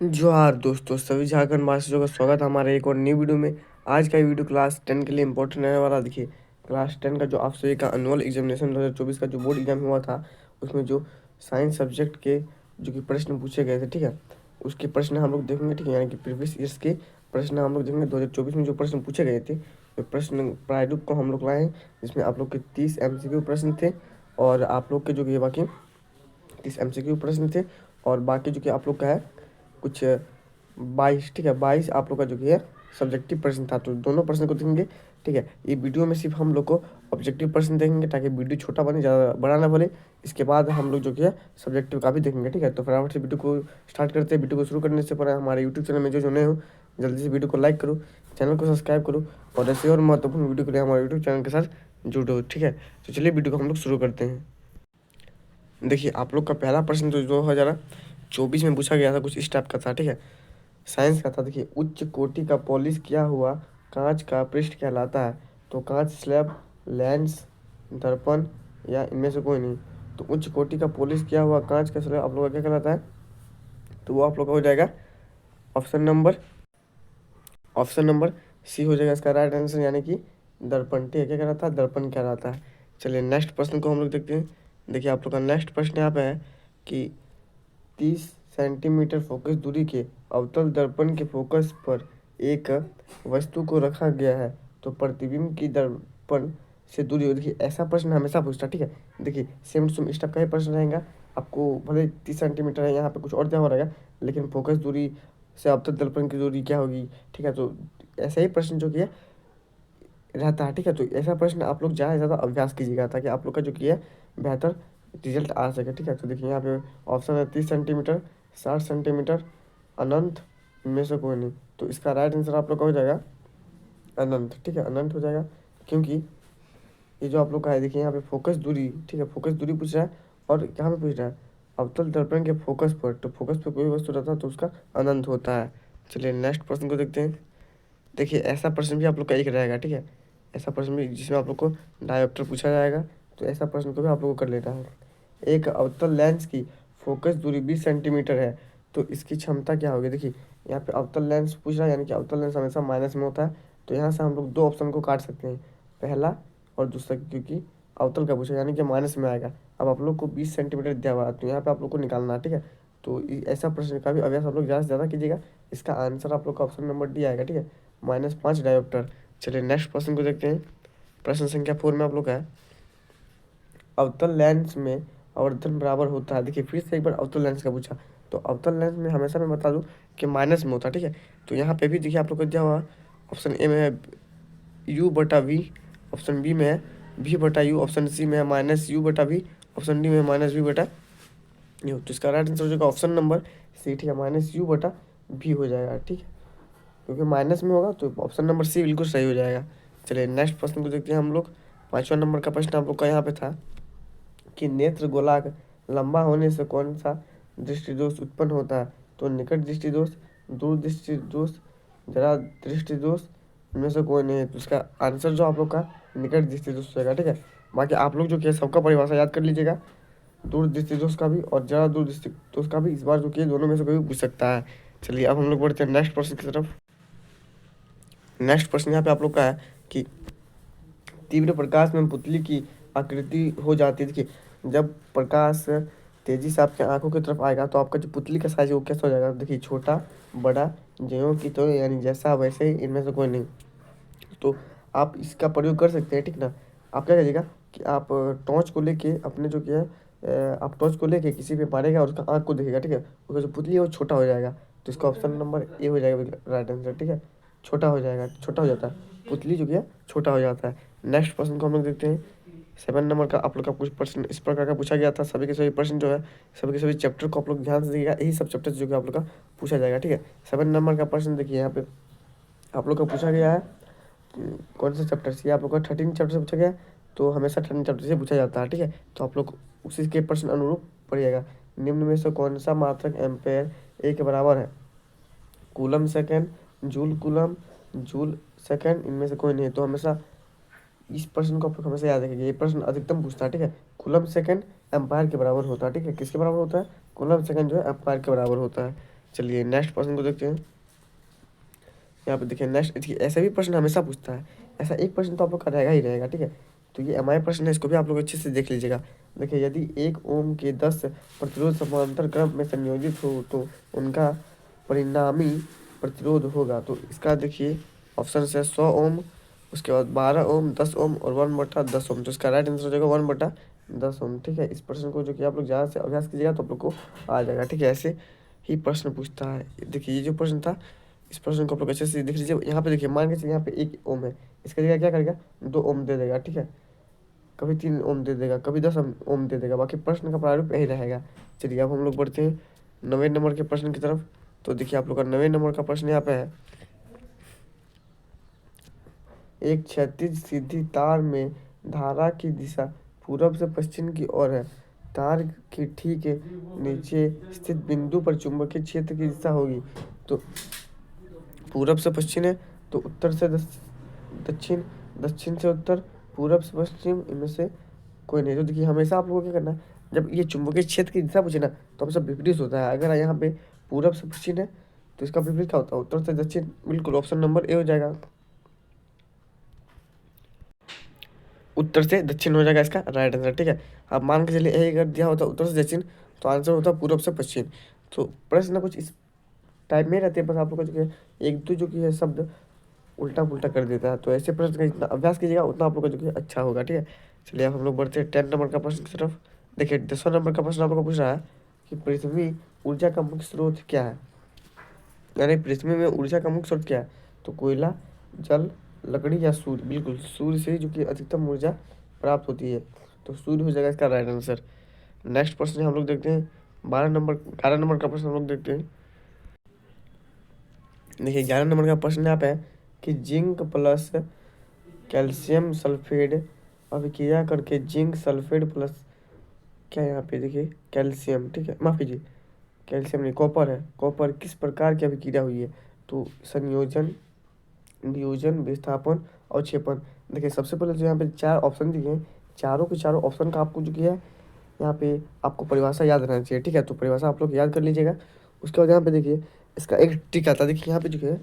जोहार दोस्तों, सभी झारखंड वासियों का स्वागत है हमारे एक और न्यू वीडियो में। आज का ये वीडियो क्लास 10 के लिए इंपॉर्टेंट रहने वाला। देखिए, क्लास 10 का जो आप सभी का एनुअल एग्जामिनेशन 2024 का जो बोर्ड एग्जाम हुआ था, उसमें जो साइंस सब्जेक्ट के जो कि प्रश्न पूछे गए थे, ठीक है, उसके प्रश्न हम लोग देखेंगे, ठीक है, यानी कि प्रीवियस ईयर्स के प्रश्न हम लोग देखेंगे। 2024 में जो प्रश्न पूछे गए थे, तो प्रश्न प्रारूप को हम लोग लाए हैं, जिसमें आप लोग के 30 MCQ प्रश्न थे और आप लोग के जो कि बाकी 30 MCQ प्रश्न थे और बाकी जो कि आप लोग का है कुछ 22, ठीक है, 22 आप लोग का जो कि है सब्जेक्टिव प्रश्न था। तो दोनों प्रश्न को देखेंगे, ठीक है। ये वीडियो में सिर्फ हम लोग को ऑब्जेक्टिव प्रश्न देखेंगे ताकि वीडियो छोटा बने, ज़्यादा बड़ा ना बने। इसके बाद हम लोग जो कि है सब्जेक्टिव का भी देखेंगे, ठीक है। तो फटाफट से वीडियो को स्टार्ट करते हैं। वीडियो को शुरू करने से पहले हमारे यूट्यूब चैनल में जो नए हो, जल्दी से वीडियो को लाइक करो, चैनल को सब्सक्राइब करो और ऐसे और महत्वपूर्ण वीडियो के लिए हमारे यूट्यूब चैनल के साथ जुड़ो, ठीक है। तो चलिए वीडियो को हम लोग शुरू करते हैं। देखिए, आप लोग का पहला प्रश्न तो 2024 में पूछा गया था, कुछ इस टाइप का था, ठीक है। साइंस का था। देखिए, उच्च कोटि का पॉलिश किया हुआ कांच का पृष्ठ कहलाता है। तो कांच स्लैब, लेंस, दर्पण या इनमें से कोई नहीं। तो उच्च कोटि का पॉलिश किया हुआ कांच का स्लैब आप लोग का क्या कहलाता है? तो वो आप लोग का हो जाएगा option number option number C हो जाएगा इसका राइट आंसर, यानी कि दर्पण। ठीक है, क्या कहलाता है? दर्पण कहलाता है। चलिए नेक्स्ट प्रश्न को हम लोग देखते हैं। देखिए, आप लोग का नेक्स्ट प्रश्न यहाँ पे है कि 30 सेंटीमीटर फोकस दूरी के अवतल दर्पण के फोकस पर एक वस्तु को रखा गया है, तो प्रतिबिंब की दर्पण से दूरी हो। देखिए, ऐसा प्रश्न हमेशा पूछता है, ठीक है। देखिए, सेम टू सेम इस टाइप का ही प्रश्न रहेगा। आपको भले 30 सेंटीमीटर है, यहाँ पे कुछ और दिया हुआ रहेगा, लेकिन फोकस दूरी से अवतल दर्पण की दूरी क्या होगी, ठीक है। तो ऐसा ही प्रश्न जो कि है रहता है, ठीक है। तो ऐसा प्रश्न आप लोग ज़्यादा से ज़्यादा अभ्यास कीजिएगा ताकि आप लोग का जो कि है बेहतर रिजल्ट आ सके, ठीक है। तो देखिए, यहाँ पे ऑप्शन है 30 सेंटीमीटर, 60 सेंटीमीटर, अनंत, इनमें से कोई नहीं। तो इसका राइट आंसर आप लोग का हो जाएगा अनंत, ठीक है, अनंत हो जाएगा। क्योंकि ये जो आप लोग का है, देखिए यहाँ पे फोकस दूरी, ठीक है, फोकस दूरी पूछ रहा है और कहाँ पे पूछ रहा है? अवतल दर्पण के फोकस पर। तो फोकस पर कोई वस्तु रहता है तो उसका अनंत होता है। चलिए नेक्स्ट प्रश्न को देखते हैं। देखिए, ऐसा प्रश्न भी आप लोग का एक रहेगा, ठीक है। ऐसा प्रश्न भी जिसमें आप लोग को डायोप्टर पूछा जाएगा, तो ऐसा प्रश्न को भी आप लोग को कर लेना है। एक अवतल लेंस की फोकस दूरी 20 सेंटीमीटर है, तो इसकी क्षमता क्या होगी? देखिए, यहाँ पे अवतल लेंस पूछ रहा है, यानी कि अवतल लेंस हमेशा माइनस में होता है। तो यहाँ से हम लोग दो ऑप्शन को काट सकते हैं, पहला और दूसरा, क्योंकि अवतल का पूछा यानी कि माइनस में आएगा। अब आप लोग को 20 सेंटीमीटर दिया हुआ है, तो यहाँ पे आप लोग को निकालना है, ठीक है। तो ऐसा प्रश्न का भी अभ्यास आप लोग ज़्यादा से ज़्यादा कीजिएगा। इसका आंसर आप लोग का ऑप्शन नंबर डी आएगा, ठीक है, -5 डायोप्टर। चलिए नेक्स्ट प्रश्न को देखते हैं। प्रश्न संख्या 4 में आप लोग का है, अवतल लेंस में आवर्धन बराबर होता है। देखिए, फिर से एक बार अवतल लेंस का पूछा, तो अवतल लेंस में हमेशा मैं बता दूं कि माइनस में होता है, ठीक है। तो यहाँ पे भी देखिए आप लोग को दिया हुआ ऑप्शन ए में है U/V, ऑप्शन बी में है V/U, ऑप्शन सी में है -U/V, ऑप्शन डी में -V/U। तो इसका राइट आंसर हो जाएगा ऑप्शन नंबर सी, ठीक है, -U/V हो जाएगा, ठीक है। क्योंकि माइनस में होगा तो ऑप्शन नंबर सी बिल्कुल सही हो जाएगा। चलिए नेक्स्ट प्रश्न को देखते हैं हम लोग। 5वां नंबर का प्रश्न आप लोग का यहाँ पे था कि नेत्र गोलार्ध लंबा होने से कौन सा दृष्टि दोष उत्पन्न होता है? तो निकट दृष्टि दोष, दूर दृष्टि दोष, जरा दृष्टि दोष, इनमें से कोई नहीं है। तो इसका आंसर जो आप लोग का निकट दृष्टि दोष होगा, ठीक है। बाकी आप लोग जो कि है सबका परिभाषा याद कर लीजिएगा, दूर दृष्टि दोष का भी और जरा दूर दृष्टि दोष का भी। इस बार जो कि दोनों में से कोई भी पूछ सकता है। चलिए अब हम लोग बढ़ते हैं नेक्स्ट प्रश्न की तरफ। नेक्स्ट प्रश्न यहाँ पे आप लोग का है कि तीव्र प्रकाश में पुतली की आकृति हो जाती है। देखिए, जब प्रकाश तेजी से आपके आंखों की तरफ आएगा तो आपका जो पुतली का साइज है वो कैसा हो जाएगा? देखिए, छोटा, बड़ा, ज्यों की तो, यानी जैसा वैसे ही, इनमें से कोई नहीं। तो आप इसका प्रयोग कर सकते हैं, ठीक ना। आप क्या करिएगा कि आप टॉर्च को लेके अपने जो कि है आप टॉर्च को लेके किसी पे मारेगा और उसका आँख को देखेगा, ठीक है। उसका जो पुतली है वो छोटा हो जाएगा। तो इसका ऑप्शन नंबर ए हो जाएगा राइट आंसर, ठीक है। छोटा हो जाएगा, छोटा हो जाता है, पुतली जो कि है छोटा हो जाता है। नेक्स्ट प्रश्न को हम लोग देखते हैं। 7 नंबर का आप लोग का कुछ प्रश्न इस प्रकार का पूछा गया था। सभी के सभी प्रश्न जो है, सभी के सभी चैप्टर को आप लोग ध्यान से देखिएगा। यही सब चैप्टर जो कि आप लोग का पूछा जाएगा, ठीक है। 7 नंबर का प्रश्न देखिए, यहाँ पे आप लोग का पूछा गया है कौन सा चैप्टर से? आप लोग का 13 चैप्टर से पूछा गया है, तो हमेशा 13 चैप्टर से पूछा जाता है, ठीक है। तो आप लोग उसी के प्रश्न अनुरूप पढ़िएगा। निम्न में से कौन सा मात्रक एम्पेयर ए के बराबर है? Coulomb second, joule coulomb, joule second, इनमें से कोई नहीं है। तो हमेशा इस प्रश्न को आप लोग हमेशा याद रखिएगा। ये प्रश्न अधिकतम पूछता है, ठीक है। कूलम सेकेंड एम्पायर के बराबर होता है, ठीक है। किसके बराबर होता है? कूलम सेकेंड जो है एम्पायर के बराबर होता है। चलिए नेक्स्ट प्रश्न को देखते हैं। यहाँ पे देखिए नेक्स्ट, देखिए ऐसा भी प्रश्न हमेशा पूछता है, ऐसा एक प्रश्न तो आप लोग का रहेगा ही रहेगा, ठीक है। तो ये एमआई प्रश्न है, इसको भी आप लोग अच्छे से देख लीजिएगा। देखिए यदि 1 ओम के 10 प्रतिरोध समांतर क्रम में संयोजित हो तो उनका परिणामी प्रतिरोध होगा। तो इसका देखिए ऑप्शन है 100 ओम, उसके बाद 12 ओम, 10 ओम और 1/10 ओम। तो इसका राइट आंसर हो जाएगा 1/10 ओम, ठीक है। इस प्रश्न को जो कि आप लोग ज़्यादा से अभ्यास कीजिएगा तो आप लोग को आ जाएगा, ठीक है। ऐसे ही प्रश्न पूछता है। देखिए ये जो प्रश्न था, इस प्रश्न को आप लोग अच्छे से देख लीजिए। यहाँ पे देखिए मान के चलिए यहाँ पे 1 ओम है, इसका जगह क्या करेगा 2 ओम दे देगा, ठीक है। कभी 3 ओम दे देगा, कभी 10 ओम दे देगा, बाकी प्रश्न का प्रारूप यही रहेगा। चलिए अब हम लोग बढ़ते हैं 9वें नंबर के प्रश्न की तरफ। तो देखिए आप लोग का 9वें नंबर का प्रश्न यहाँ पे है, एक क्षैतिज सीधी तार में धारा की दिशा पूरब से पश्चिम की ओर है। तार के ठीक नीचे स्थित बिंदु पर चुंबकीय क्षेत्र की दिशा होगी। तो पूरब से पश्चिम है, तो उत्तर से दक्षिण, दक्षिण से उत्तर, पूरब से पश्चिम, इनमें से कोई नहीं। तो देखिए हमेशा आप लोगों को क्या करना है, जब ये चुंबकीय क्षेत्र की दिशा पूछे ना तो हमेशा विपरीत होता है। अगर यहाँ पे पूरब से पश्चिम है तो इसका विपरीत क्या होता है, उत्तर से दक्षिण। बिल्कुल ऑप्शन नंबर ए हो जाएगा, उत्तर से दक्षिण हो जाएगा इसका राइट आंसर, ठीक है। अब मान के चलिए यही अगर दिया होता उत्तर से दक्षिण तो आंसर होता पूरब से पश्चिम। तो प्रश्न कुछ इस टाइप में रहते हैं, बस आप लोग को जो कि एक दो जो कि है शब्द उल्टा पुल्टा कर देता है। तो ऐसे प्रश्न का जितना अभ्यास कीजिएगा उतना आप लोग का जो कि अच्छा होगा, ठीक है। चलिए अब हम लोग बढ़ते हैं 10 नंबर का प्रश्न की तरफ। देखिए 10वां नंबर का प्रश्न आप लोग को पूछ रहा है कि पृथ्वी ऊर्जा का मुख्य स्रोत क्या है, यानी पृथ्वी में ऊर्जा का मुख्य स्रोत क्या है। तो कोयला, जल, लकड़ी या सूर्य। बिल्कुल सूर्य से जो कि अधिकतम ऊर्जा प्राप्त होती है, तो सूर्य हो जाएगा इसका राइट आंसर। नेक्स्ट प्रश्न हम लोग देखते हैं 11 नंबर का प्रश्न हम लोग देखते हैं। देखिए 11 नंबर का प्रश्न यहाँ पे है कि जिंक प्लस कैल्शियम सल्फेट अभिक्रिया करके जिंक सल्फेट प्लस क्या यहाँ पे देखिए कैल्शियम, ठीक है, माफ कीजिए कैल्शियम नहीं कॉपर है, कॉपर किस प्रकार की अभिक्रिया हुई है। तो संयोजन, वियोजन, विस्थापन और क्षेपण। देखिए सबसे पहले जो यहाँ पे 4 ऑप्शन दिए हैं, चारों के चारों ऑप्शन का आपको जो किया है यहाँ पे आपको परिभाषा याद रहना चाहिए, ठीक है। तो परिभाषा आप लोग याद कर लीजिएगा। उसके बाद यहाँ पे देखिए इसका एक ट्रिक आता है। देखिए यहाँ पे जो है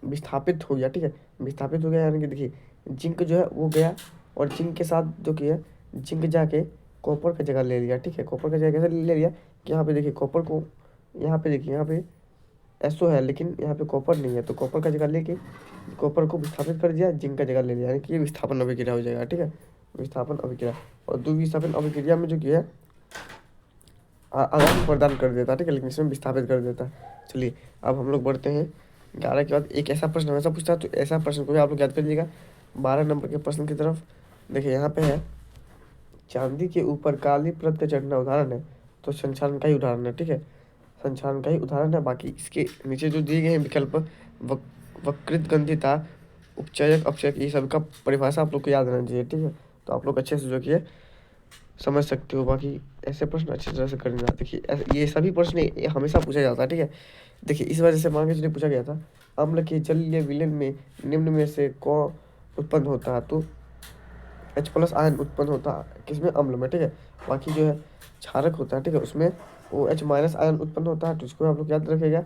विस्थापित हो गया, ठीक है, विस्थापित हो गया यानी कि देखिए जिंक जो है वो गया और जिंक के साथ जो कि है जिंक जाके कॉपर का जगह ले लिया, ठीक है। कॉपर का जगह कैसे ले लिया कि यहाँ पे देखिए कॉपर को, यहाँ पे देखिए यहाँ पे एसओ है लेकिन यहाँ पे कॉपर नहीं है, तो कॉपर का जगह लेके कॉपर को विस्थापित कर दिया, जिंक का जगह ले लिया, यानी कि ये विस्थापन अभिक्रिया हो जाएगा, ठीक है, विस्थापन अभिक्रिया। और द्विविस्थापन अभिक्रिया में जो कि है आदान प्रदान कर देता है, ठीक है, लेकिन इसमें विस्थापित कर देता है। चलिए अब हम लोग बढ़ते हैं 11 के बाद एक ऐसा प्रश्न हमेशा पूछता है, तो ऐसा प्रश्न को भी आप लोग याद कर लीजिएगा 12 नंबर के प्रश्न की तरफ। देखिए यहाँ पे है चांदी के ऊपर काली परत का चढ़ना उदाहरण है, तो संचालन का ही उदाहरण है, ठीक है, संचालन का ही उदाहरण है। बाकी इसके नीचे जो दिए गए हैं विकल्प वक्रित गंधिता, उपचयक, अपचयक, ये सब का परिभाषा आप लोग को याद रहना चाहिए, ठीक है। तो आप लोग अच्छे से जो कि समझ सकते हो। बाकी ऐसे प्रश्न अच्छी तरह से करना। देखिए ये सभी प्रश्न हमेशा पूछा जाता है, ठीक है। देखिए इस वजह से मान के चलिए पूछा गया था अम्ल के जलीय विलयन में निम्न में से कौन उत्पन्न होता है। तो H+ आयन उत्पन्न होता है किसमें, अम्ल में, ठीक है। बाकी जो है क्षारक होता है, ठीक है, उसमें OH- आयन उत्पन्न होता है, तो इसको आप लोग याद रखिएगा।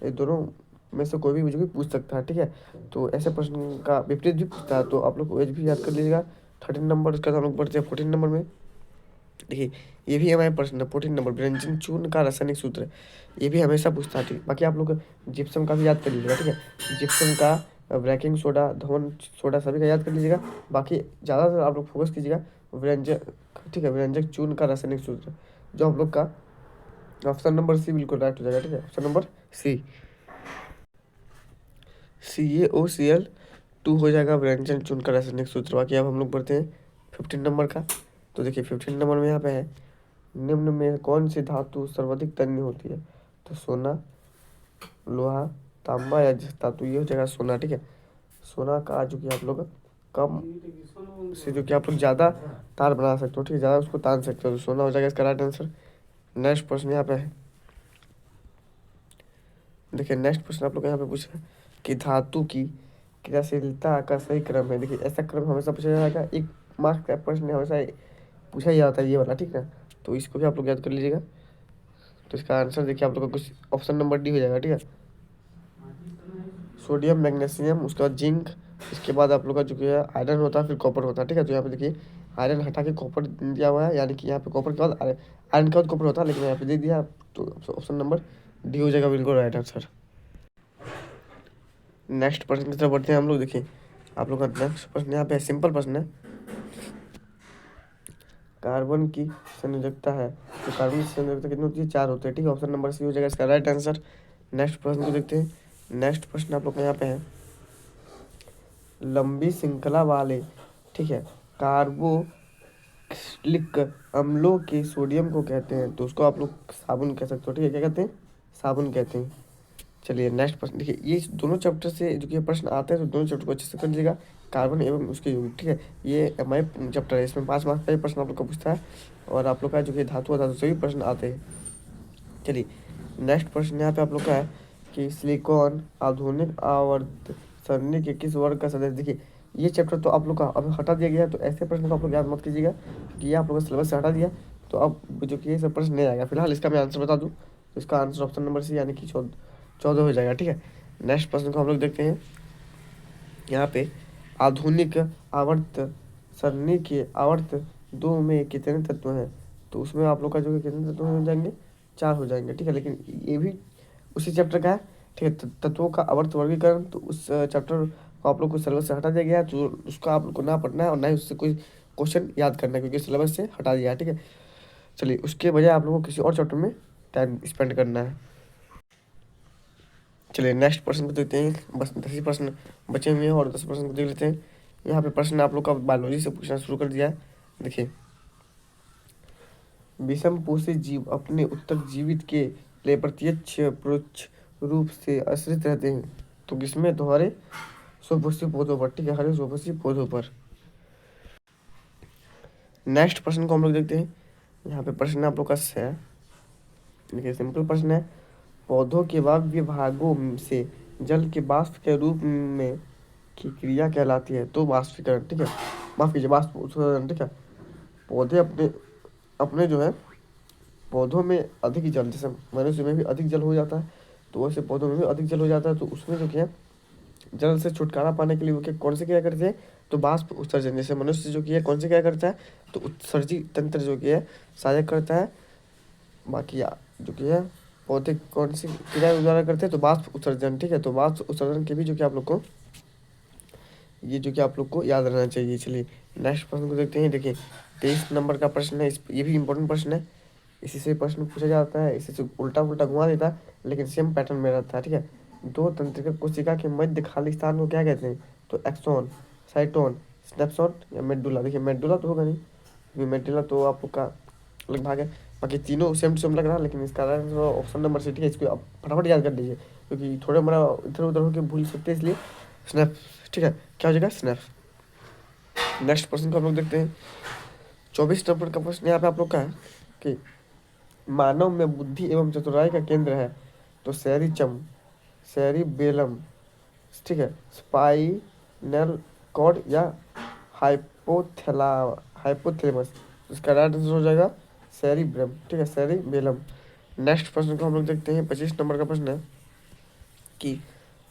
ये दोनों में से कोई भी मुझे भी पूछ सकता है, ठीक है। तो ऐसे प्रश्न का विपरीत भी पूछता है, तो आप लोग OH भी याद कर लीजिएगा 13 नंबर। उसके बाद हम लोग बढ़ते हैं 14 नंबर में। देखिए ये भी हमारे प्रश्न है 14 नंबर, व्यंजन चूर्ण का रासायनिक सूत्र। ये भी हमेशा पूछता है, ठीक। बाकी आप लोग जिप्सम का भी याद कर लीजिएगा, ठीक है, जिप्सम का, ब्रेकिंग सोडा, धवन सोडा सभी का याद कर लीजिएगा। बाकी ज़्यादातर आप लोग फोकस कीजिएगा व्यंजक, ठीक है, व्यंजक चूर्ण का रासायनिक सूत्र, जो हम लोग का ऑप्शन नंबर सी बिल्कुल राइट हो जाएगा, ठीक है, ऑप्शन नंबर सी, CaOCl2 हो जाएगा व्यंजन चूर्ण का रासायनिक सूत्र। बाकी अब हम लोग बढ़ते हैं 15 नंबर का। तो देखिए 15 नंबर में यहाँ पे है निम्न में कौन सी धातु सर्वाधिक तन्य होती है। तो सोना, लोहा, तांबा या धातु, ये हो जाएगा सोना, ठीक है। सोना का जो कि आप लोग कम से जो कि आप लोग ज़्यादा तार बना सकते हो, ठीक है, ज़्यादा उसको तान सकते हो, तो सोना हो जाएगा इसका राइट आंसर। नेक्स्ट प्रश्न यहाँ पे है, देखिए नेक्स्ट प्रश्न आप लोग यहाँ पे पूछा है कि धातु की क्रियाशीलता का सही क्रम है। देखिए ऐसा क्रम हमेशा पूछा जाएगा, एक मार्क्स का प्रश्न हमेशा पूछा ही जाता है ये वाला, ठीक है। तो इसको भी आप लोग याद कर लीजिएगा। तो इसका आंसर देखिए आप लोग का कुछ ऑप्शन नंबर डी हो जाएगा, ठीक है। सोडियम, मैग्नीशियम, उसके बाद जिंक, इसके बाद आप लोग का जो कि है आयरन होता है, फिर कॉपर होता है, ठीक है। तो यहाँ पे देखिए आयरन हटा के कॉपर दिया हुआ है, यानी कि यहाँ पे कॉपर के बाद आयरन के बाद कॉपर होता है, लेकिन यहाँ पे दे दिया, तो ऑप्शन नंबर डी हो जाएगा बिल्कुल राइट आंसर। नेक्स्ट प्रश्न की तरफ बढ़ते हैं हम लोग। देखिए आप लोग का नेक्स्ट प्रश्न यहाँ पे सिंपल प्रश्न है, कार्बन की संयोजकता है, तो कार्बन की संयोजकता कितनी होती है? 4 होते हैं, ठीक है। ऑप्शन नंबर सी हो जाएगा इसका राइट आंसर। नेक्स्ट प्रश्न को देखते हैं। नेक्स्ट प्रश्न आप लोग का यहाँ पे है, लंबी श्रृंखला वाले, ठीक है, कार्बोक्सिलिक अम्लों के सोडियम को कहते हैं, तो उसको आप लोग साबुन कह सकते हो, ठीक है। क्या कहते हैं? साबुन कहते हैं। चलिए नेक्स्ट प्रश्न देखिए, ये दोनों चैप्टर से जो कि प्रश्न आते हैं, तो दोनों चैप्टर को अच्छे से कर लीजिएगा, कार्बन एवं उसके यौगिक, ठीक है। ये एमआई चैप्टर है, इसमें 5 मार्क्स का ही प्रश्न आप लोग का पूछता है, और आप लोग का जो कि धातु धातु से भी प्रश्न आते हैं। चलिए नेक्स्ट प्रश्न यहाँ पे आप लोग का है कि सिलिकॉन आधुनिक आवर्त सरणी के किस वर्ग का सदस्य। देखिए ये चैप्टर तो आप लोग का अब हटा दिया गया है, तो ऐसे प्रश्न को आप लोग याद मत कीजिएगा, क्योंकि ये आप लोग का सिलेबस से हटा दिया, तो अब जो कि ये सब प्रश्न नहीं आएगा। फिलहाल इसका मैं आंसर बता दूँ, तो इसका आंसर ऑप्शन नंबर सी यानी कि 14 हो जाएगा, ठीक है। नेक्स्ट प्रश्न को हम लोग देखते हैं यहाँ पे, आधुनिक आवर्त सरणी के आवर्त 2 में कितने तत्व हैं, तो उसमें आप लोग का जो कि कितने तत्व हो जाएंगे? 4 हो जाएंगे, ठीक है। लेकिन ये भी उसी चैप्टर का है, ठीक है। तत्वों का आवर्त वर्गीकरण, तो उस चैप्टर को आप लोग को सिलेबस से हटा दिया गया है, तो उसको आप लोग को ना पढ़ना है और ना ही उससे कोई क्वेश्चन याद करना है, क्योंकि सिलेबस से हटा दिया है, ठीक है। चलिए उसके बजाय आप लोगों को किसी और चैप्टर में टाइम स्पेंड करना है। चलिए नेक्स्ट प्रश्न को देखते हैं, बस 10 ही प्रश्न बचे हुए हैं और 10 प्रश्न को देख लेते हैं। यहाँ पे प्रश्न आप लोग का बायोलॉजी से पूछना शुरू कर दिया है। देखिए, विषम पोषी जीव अपने उत्तक जीवित के लिए प्रत्यक्ष परोक्ष रूप से आश्रित रहते हैं, तो किसमें? तो हरे स्वपोषी पौधों पर, ठीक है, हरे स्वपोषी पौधों पर। नेक्स्ट प्रश्न को हम लोग देखते हैं। यहाँ पे प्रश्न आप लोग का है, देखिए सिंपल प्रश्न है, पौधों के बाह्य भागों से जल के वाष्प के रूप में की क्रिया कहलाती है, तो वाष्पीकरण, ठीक है, माफ कीजिए वाष्प उत्सर्जन, ठीक है। पौधे अपने अपने जो है पौधों में अधिक जल, जैसे मनुष्य में भी अधिक जल हो जाता है, तो वैसे पौधों में भी अधिक जल हो जाता है, तो उसमें जो क्या जल से छुटकारा पाने के लिए वो क्या कौन सी क्रिया करते हैं? तो वाष्प उत्सर्जन। जैसे मनुष्य जो कि है कौन सी क्रिया करता है? तो उत्सर्जी तंत्र जो कि है सहायक करता है। बाकी जो कि है पौधे कौन सी क्रिया द्वारा करते हैं? तो वाष्प उत्सर्जन, ठीक है। तो वाष्प उत्सर्जन के भी जो कि आप लोग को ये जो कि आप लोग को याद रहना चाहिए। चलिए नेक्स्ट प्रश्न को देखते हैं। देखिए 23 नंबर का प्रश्न है, ये भी इंपॉर्टेंट प्रश्न है, इसी से प्रश्न पूछा जाता है, इसी से उल्टा उल्टा घुमा देता है, लेकिन सेम पैटर्न में रहता है, ठीक है। दो तंत्रिका कोशिका के मध्य खाली स्थान को क्या कहते हैं? तो एक्सॉन, साइटोन, स्नैप्शॉट या मेडुला। देखिए मेडुला तो होगा नहीं, क्योंकि मेडुला तो आप लोग का अलग भाग है। बाकी तीनों सेम टू सेम लग रहा है, लेकिन इसका ऑप्शन नंबर सी, ठीक है। इसको आप फटाफट याद कर लीजिए, क्योंकि थोड़े हमारा इधर उधर होकर भूल सकते हैं, इसलिए स्नैप, ठीक है, क्या हो जाएगा? स्नैप। नेक्स्ट प्रश्न को हम लोग देखते हैं। 24 नंबर का प्रश्न यहाँ पे आप लोग का है कि मानव में बुद्धि एवं चतुराई का केंद्र है, तो सेरिचम, सेरिबेलम, ठीक है, स्पाइनल कॉर्ड या हाइपोथैला हाइपोथैलेमस। इसका राइट आंसर हो जाएगा सेरिब्रम, ठीक है, सेरिबेलम। नेक्स्ट प्रश्न को हम लोग देखते हैं। 25 नंबर का प्रश्न है कि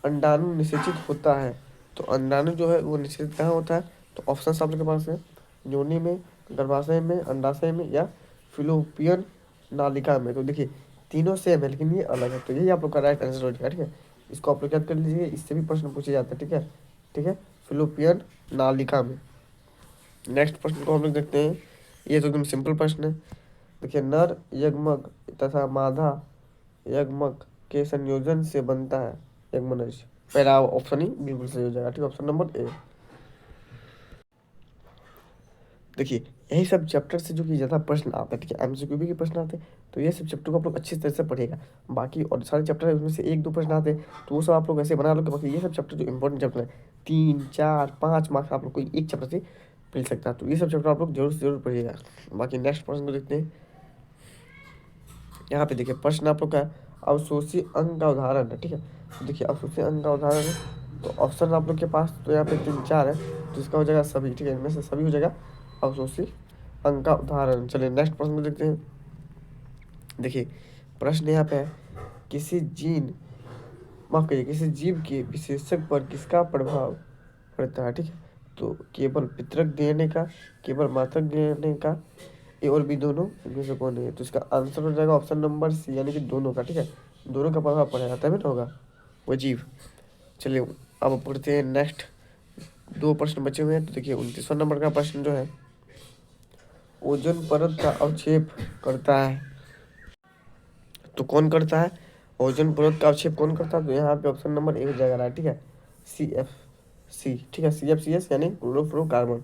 अंडाणु निषेचित होता है, तो अंडाणु जो है वो निषेचित कहाँ होता है? तो ऑप्शन आप लोग के पास है, योनि में, गर्भाशय में, अंडाशय में या फिलोपियन नालिका में। तो देखिए तीनों सेम है, लेकिन ये अलग है, तो यही आप लोग का राइट आंसर हो जाएगा, ठीक है। इसको आप लोग याद कर लीजिए, इससे भी प्रश्न पूछे जाते हैं, ठीक है, ठीक है, फिलोपियन नालिका में। नेक्स्ट प्रश्न को हम लोग देखते हैं। ये तो एकदम सिंपल प्रश्न है। देखिए नर यग्मक तथा मादा यग्मक के संयोजन से बनता है यग्मनज। पहला ऑप्शन ही बिल्कुल सही हो जाएगा, ठीक है, ऑप्शन नंबर ए। देखिए यही सब चैप्टर से जो कि ज़्यादा प्रश्न आते हैं, ठीक है, एमसीक्यू भी के प्रश्न आते हैं, तो ये सब चैप्टर को आप लोग अच्छी तरह से पढ़िएगा। बाकी और सारे चैप्टर है उसमें से 1-2 प्रश्न आते हैं, तो वो सब आप लोग ऐसे बना लो कि बाकी ये सब चैप्टर जो इंपॉर्टेंट चैप्टर है 3, 4, 5 मार्क्स आप लोग को एक चैप्टर से मिल सकता है, तो ये सब चैप्टर आप लोग जरूर से जरूर पढ़िएगा। बाकी नेक्स्ट प्रश्न को देखते हैं। यहाँ पे देखिए प्रश्न आप लोग का अवशोषी अंग का उदाहरण है, ठीक है। तो देखिए अवशोषी अंग का उदाहरण है, तो ऑप्शन आप लोग के पास तो यहाँ पे 3-4 है, तो इसका हो जाएगा सभी, ठीक है, इनमें से सभी हो जाएगा अवशोषी अंग का उदाहरण। चलिए नेक्स्ट प्रश्न को देखते हैं। देखिए प्रश्न यहाँ पे है, किसी जीन माफ करिए किसी जीव के विशेषक पर किसका प्रभाव पड़ता है, ठीक है। तो केवल पितरक डीएनए का, केवल मातृक डीएनए का, ए और बी दोनों, इनमें से कौन है? तो इसका आंसर हो जाएगा ऑप्शन नंबर सी, यानी कि दोनों का, ठीक है। दोनों का प्रभाव पड़ेगा तभी ना होगा वो जीव। चलिए अब पढ़ते हैं नेक्स्ट, 2 प्रश्न बचे हुए हैं। तो देखिए 29वां नंबर का प्रश्न जो है, ओजोन परत का अवक्षेप करता है, तो कौन करता है? ओजोन परत का अवक्षेप कौन करता है? तो यहाँ पे ऑप्शन नंबर ए हो जाएगा, ठीक है, CFC, ठीक है, CFCS यानी क्लोरोफ्लोरोकार्बन।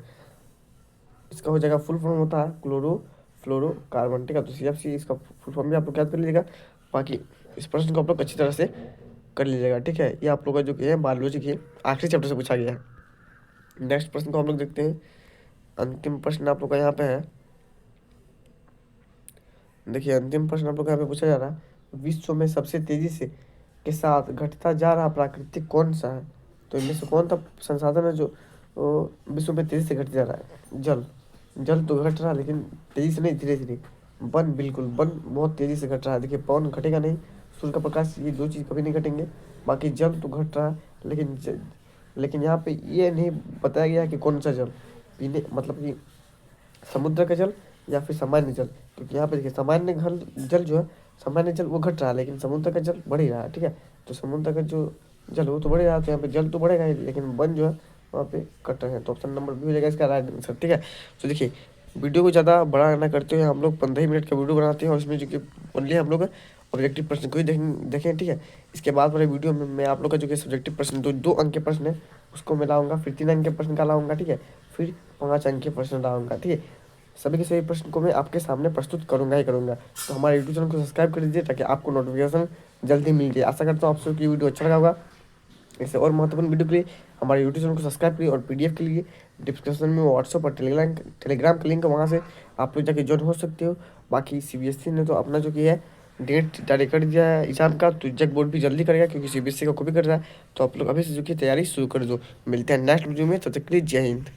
इसका हो जाएगा फुल फॉर्म होता है क्लोरोफ्लोरोकार्बन, ठीक है। तो CFC इसका फुल फॉर्म भी आप लोग याद कर लीजिएगा। बाकी इस प्रश्न को आप लोग अच्छी तरह से कर लीजिएगा, ठीक है। ये आप लोग का जो कि है बायोलॉजी के आखिरी चैप्टर से पूछा गया है। नेक्स्ट प्रश्न को हम लोग देखते हैं। अंतिम प्रश्न आप लोग का यहाँ पे है, देखिए अंतिम प्रश्न आप लोग का यहाँ पे पूछा जा रहा है, विश्व में सबसे तेजी से के साथ घटता जा रहा प्राकृतिक कौन सा है? तो इनमें से कौन सा संसाधन है जो विश्व में तेजी से घट जा रहा है? जल। जल तो घट रहा है लेकिन तेजी से नहीं, धीरे धीरे। वन, बिल्कुल वन बहुत तेजी से घट रहा है। देखिए पवन घटेगा नहीं, सूर्य का प्रकाश, ये 2 चीज़ कभी नहीं घटेंगे। बाकी जल तो घट रहा है, लेकिन यहाँ पे ये नहीं बताया गया कि कौन सा जल, पीने मतलब कि समुद्र का जल या फिर सामान्य जल। क्योंकि यहाँ पे देखिए सामान्य जल जो है, सामान्य जल वो घट रहा है, लेकिन समुद्र का जल बढ़ ही रहा है, ठीक है। तो समुद्र का जो जल वो तो बढ़ रहा है, तो यहाँ पे जल तो बढ़ेगा ही, लेकिन वन जो है वहाँ पे कट रहे हैं। तो ऑप्शन नंबर बी हो जाएगा इसका राइट आंसर, ठीक है। तो देखिए वीडियो को ज़्यादा बड़ा ना करते हुए हम लोग 15 ही मिनट का वीडियो बनाते हैं, और इसमें जो कि ओनली हम लोग ऑब्जेक्टिव प्रश्न को ही देखें, ठीक है। इसके बाद वाले वीडियो में मैं आप लोग का जो कि सब्जेक्टिव प्रश्न 2 अंक के प्रश्न है उसको मैं लाऊंगा, फिर 3 अंक के प्रश्न का लाऊंगा, ठीक है, फिर 5 अंक के प्रश्न लाऊंगा, ठीक है। सभी के सभी प्रश्न को मैं आपके सामने प्रस्तुत करूंगा ही करूंगा। तो हमारे यूट्यूब चैनल को सब्सक्राइब कर दीजिए ताकि आपको नोटिफिकेशन जल्दी मिल जाए। आशा करता हूँ आप सबकी वीडियो अच्छा लगा होगा। ऐसे और महत्वपूर्ण वीडियो के लिए हमारे यूट्यूब चैनल को सब्सक्राइब करिए, और PDF के लिए डिस्क्रिप्शन में व्हाट्सअप और टेलीग्राम का लिंक है, वहाँ से आप लोग जाके ज्वाइन हो सकते हो। बाकी CBSE ने तो अपना जो कि है डेट जारी कर दिया है एग्जाम का, तो एग्जैक्ट बोर्ड भी जल्दी करेगा क्योंकि CBSE का कॉपी कर रहा है। तो आप लोग अभी से जो कि तैयारी शुरू कर दो। मिलते हैं नेक्स्ट वीडियो में, तब तक के लिए जय हिंद।